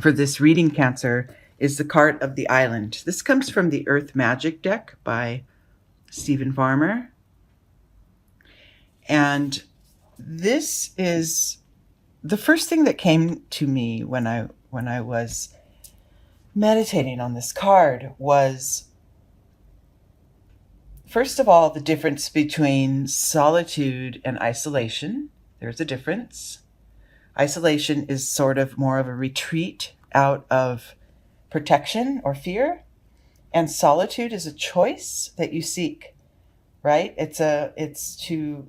for this reading, Cancer, is the card of the island. This comes from the Earth Magic deck by Stephen Farmer. And this is the first thing that came to me when I was meditating on this card was, first of all, the difference between solitude and isolation. There's a difference. Isolation is sort of more of a retreat out of protection or fear, and solitude is a choice that you seek, right? It's to,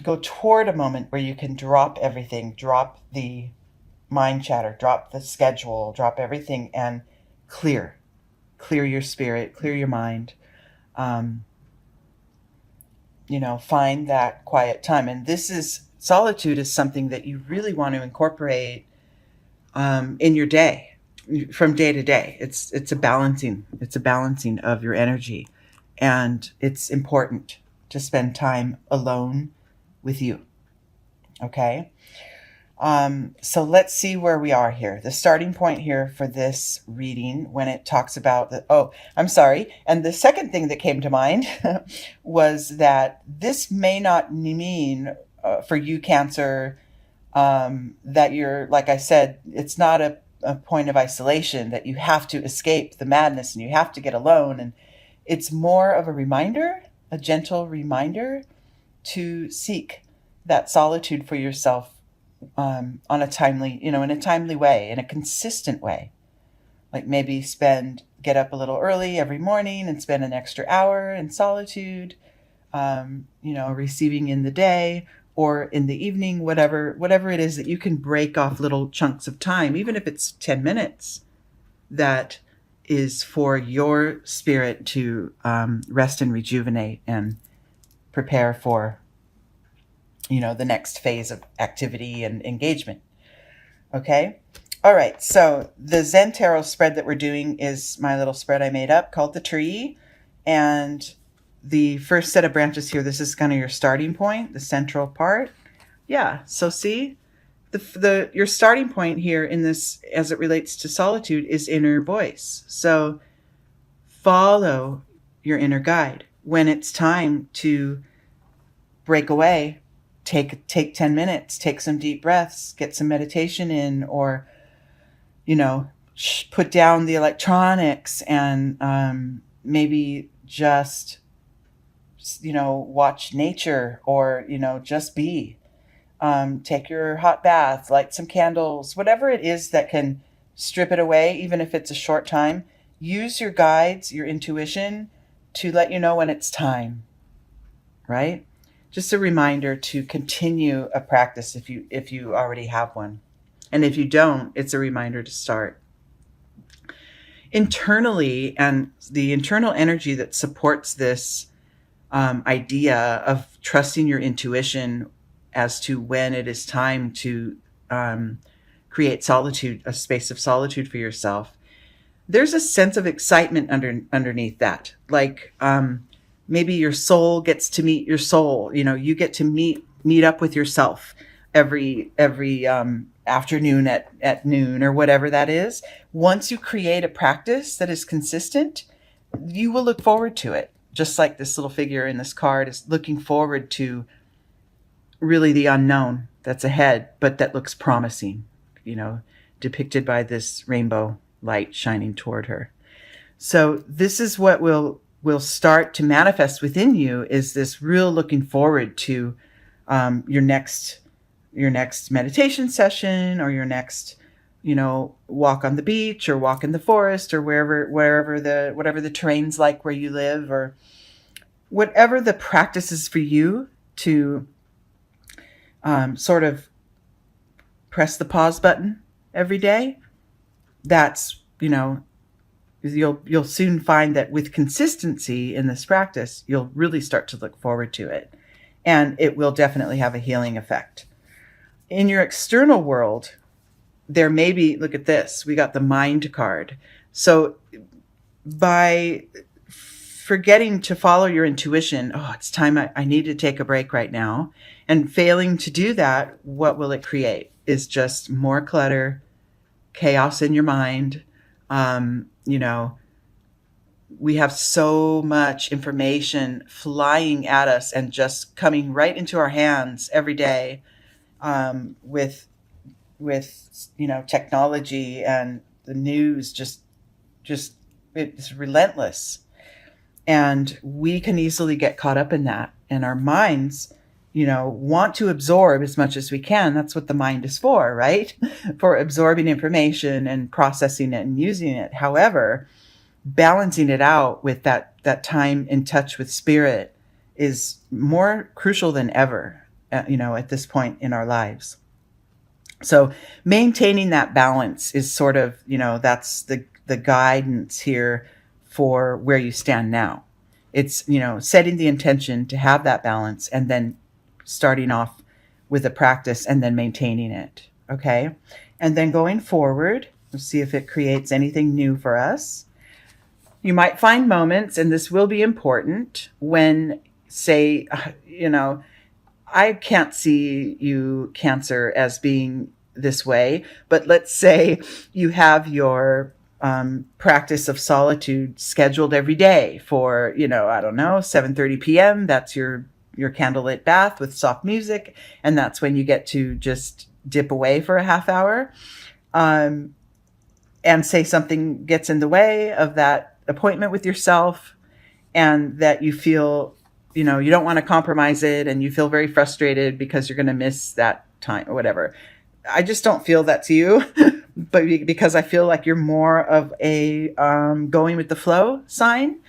go toward a moment where you can drop everything, drop the mind chatter, drop the schedule, drop everything, and clear your spirit, clear your mind. Find that quiet time. And solitude is something that you really want to incorporate in your day, from day to day. It's a balancing of your energy, and it's important to spend time alone with you. Okay. So let's see where we are here. The starting point here for this reading, when it talks about and the second thing that came to mind was that this may not mean for you, Cancer, that you're, like I said, it's not a point of isolation, that you have to escape the madness and you have to get alone. And it's more of a reminder, a gentle reminder to seek that solitude for yourself on a timely, in a timely way, in a consistent way. Like maybe get up a little early every morning and spend an extra hour in solitude, receiving in the day or in the evening, whatever it is that you can break off little chunks of time, even if it's 10 minutes, that is for your spirit to rest and rejuvenate and prepare for the next phase of activity and engagement. Okay. All right. So the Zen Tarot spread that we're doing is my little spread I made up called the tree. And the first set of branches here, this is kind of your starting point, the central part. Yeah. So see, your starting point here in this, as it relates to solitude, is inner voice. So follow your inner guide. When it's time to break away, take 10 minutes, take some deep breaths, get some meditation in, or, put down the electronics and maybe just, watch nature, or, just be. Take your hot bath, light some candles, whatever it is that can strip it away, even if it's a short time. Use your guides, your intuition, to let you know when it's time, right? Just a reminder to continue a practice if you already have one. And if you don't, it's a reminder to start. Internally, and the internal energy that supports this idea of trusting your intuition as to when it is time to create solitude, a space of solitude for yourself. There's a sense of excitement underneath that. Like, maybe your soul gets to meet your soul. You get to meet up with yourself every afternoon at noon, or whatever that is. Once you create a practice that is consistent, you will look forward to it. Just like this little figure in this card is looking forward to really the unknown that's ahead, but that looks promising, depicted by this rainbow light shining toward her. So this is what will start to manifest within you, is this real looking forward to your next meditation session, or your next walk on the beach, or walk in the forest, or whatever the terrain's like where you live, or whatever the practice is for you to sort of press the pause button every day. That's you'll soon find that with consistency in this practice, you'll really start to look forward to it. And it will definitely have a healing effect. In your external world, there may be, look at this, we got the mind card. So by forgetting to follow your intuition. Oh, it's time. I need to take a break right now. And failing to do that, what will it create? Is just more clutter, chaos in your mind. You know, we have so much information flying at us and just coming right into our hands every day, with technology and the news. Just it's relentless, and we can easily get caught up in that. And our minds, want to absorb as much as we can. That's what the mind is for, right? For absorbing information and processing it and using it. However, balancing it out with that time in touch with spirit is more crucial than ever, at this point in our lives. So maintaining that balance is sort of, that's the guidance here for where you stand now. It's, setting the intention to have that balance and then starting off with a practice and then maintaining it. Okay. And then going forward, we'll see if it creates anything new for us. You might find moments, and this will be important, when, say, I can't see you, Cancer, as being this way, but let's say you have your practice of solitude scheduled every day for, 7:30 p.m. That's your candlelit bath with soft music, and that's when you get to just dip away for a half hour. And say something gets in the way of that appointment with yourself, and that you feel, you don't want to compromise it, and you feel very frustrated because you're going to miss that time or whatever. I just don't feel that to you, but because I feel like you're more of a going with the flow sign.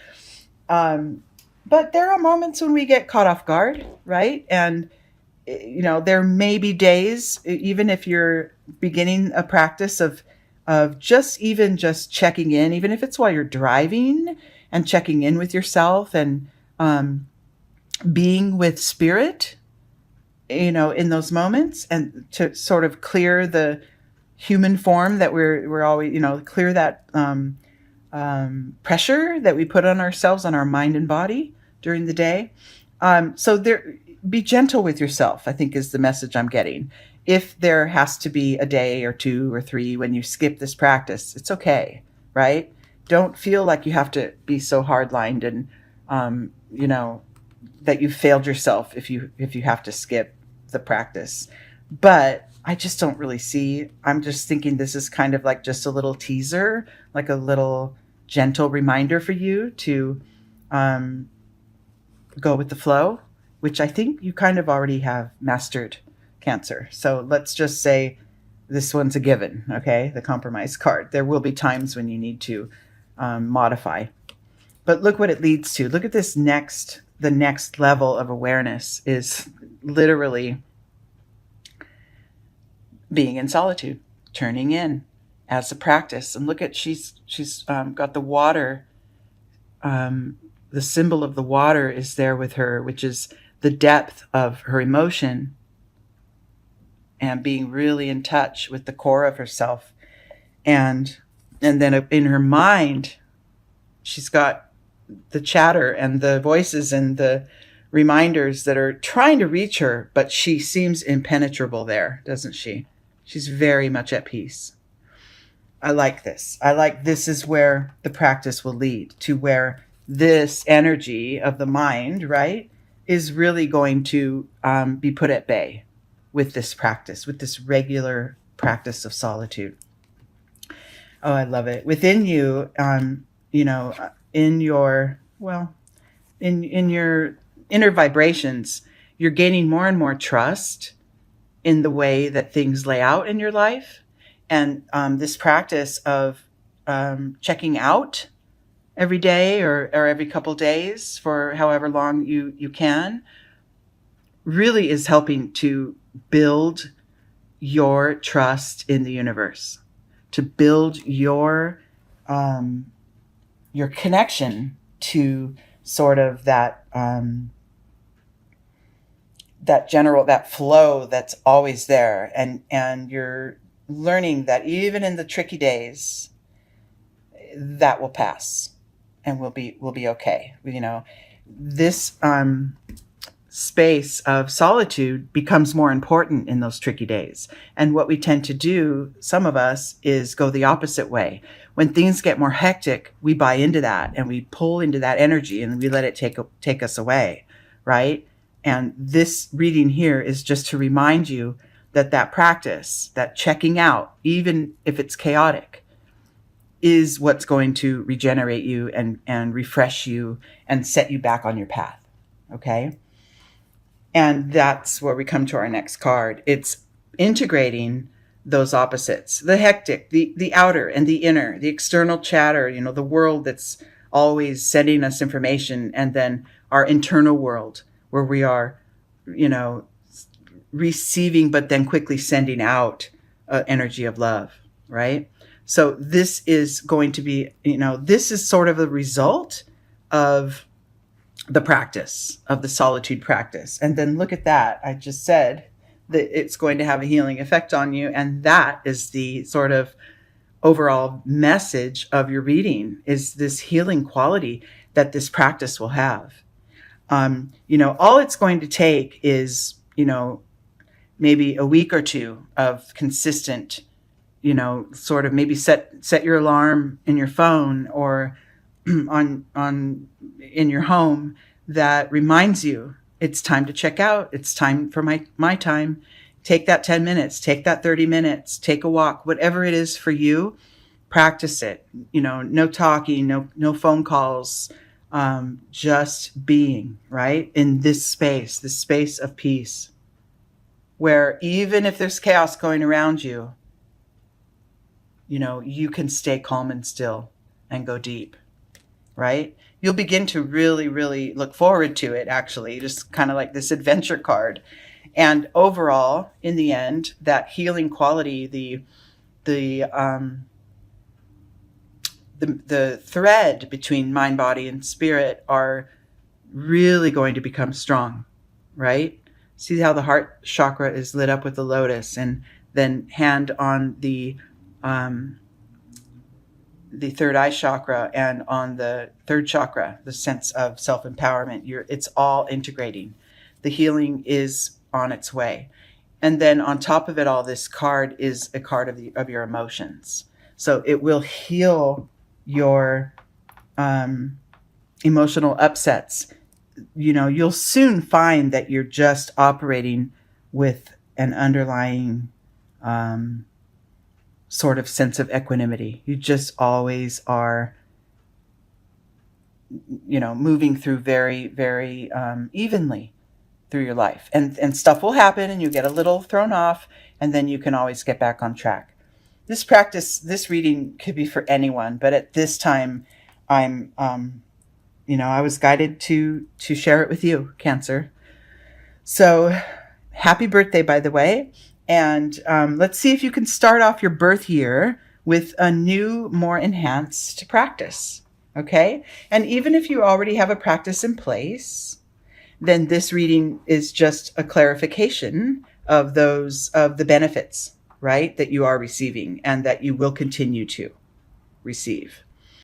But there are moments when we get caught off guard, right? And, there may be days, even if you're beginning a practice of just checking in, even if it's while you're driving, and checking in with yourself and being with spirit, in those moments, and to sort of clear the human form that we're always, clear that pressure that we put on ourselves, on our mind and body during the day. So be gentle with yourself, I think, is the message I'm getting. If there has to be a day or 2 or 3 when you skip this practice, it's okay, right? Don't feel like you have to be so hard-lined and, that you failed yourself if you have to skip the practice. But I just don't really see, I'm just thinking this is kind of like just a little teaser, like a little gentle reminder for you to go with the flow, which I think you kind of already have mastered, Cancer. So let's just say this one's a given, okay? The compromise card. There will be times when you need to modify. But look what it leads to. Look at this the next level of awareness is literally being in solitude, turning in as a practice. And look at, she's got the water. The symbol of the water is there with her, which is the depth of her emotion and being really in touch with the core of herself. And then in her mind, she's got the chatter and the voices and the reminders that are trying to reach her, but she seems impenetrable there, doesn't she? She's very much at peace. I like this. This is where the practice will lead to, where this energy of the mind, right, is really going to be put at bay with this practice, with this regular practice of solitude. Oh, I love it. Within you, in your inner vibrations, you're gaining more and more trust in the way that things lay out in your life. And this practice of checking out every day or every couple days for however long you can really is helping to build your trust in the universe, to build your connection to sort of that that flow that's always there, and you're learning that even in the tricky days, that will pass. and we'll be okay. You know, this space of solitude becomes more important in those tricky days. And what we tend to do, some of us, is go the opposite way. When things get more hectic, we buy into that and we pull into that energy and we let it take us away, right? And this reading here is just to remind you that that practice, that checking out, even if it's chaotic, is what's going to regenerate you and refresh you and set you back on your path. Okay? And that's where we come to our next card. It's integrating those opposites, the hectic, the outer and the inner, the external chatter, you know, the world that's always sending us information, and then our internal world where we are, you know, receiving, but then quickly sending out energy of love, right? So this is going to be, you know, this is sort of a result of the practice, of the solitude practice. And then look at that. I just said that it's going to have a healing effect on you. And that is the sort of overall message of your reading, is this healing quality that this practice will have. You know, all it's going to take is, you know, maybe a week or two of consistent, you know, sort of maybe set your alarm in your phone or on in your home that reminds you it's time to check out. It's time for my time. Take that 10 minutes, take that 30 minutes, take a walk, whatever it is for you, practice it. You know, no talking, no phone calls, just being, right? In this space of peace, where even if there's chaos going around you, you know, you can stay calm and still and go deep, right? You'll begin to really, really look forward to it, actually, just kind of like this adventure card. And overall, in the end, that healing quality, the thread between mind, body, and spirit are really going to become strong, right? See how the heart chakra is lit up with the lotus, and then hand on the third eye chakra and on the third chakra, the sense of self-empowerment. It's all integrating. The healing is on its way. And then on top of it all, this card is a card of your emotions. So it will heal your emotional upsets. You know, you'll soon find that you're just operating with an underlying sort of sense of equanimity. You just always are, you know, moving through very, very evenly through your life. And stuff will happen and you get a little thrown off, and then you can always get back on track. This practice, this reading could be for anyone, but at this time, I'm, you know, I was guided to share it with you, Cancer. So happy birthday, by the way. And let's see if you can start off your birth year with a new, more enhanced practice. Okay? And even if you already have a practice in place, then this reading is just a clarification of the benefits, right, that you are receiving and that you will continue to receive.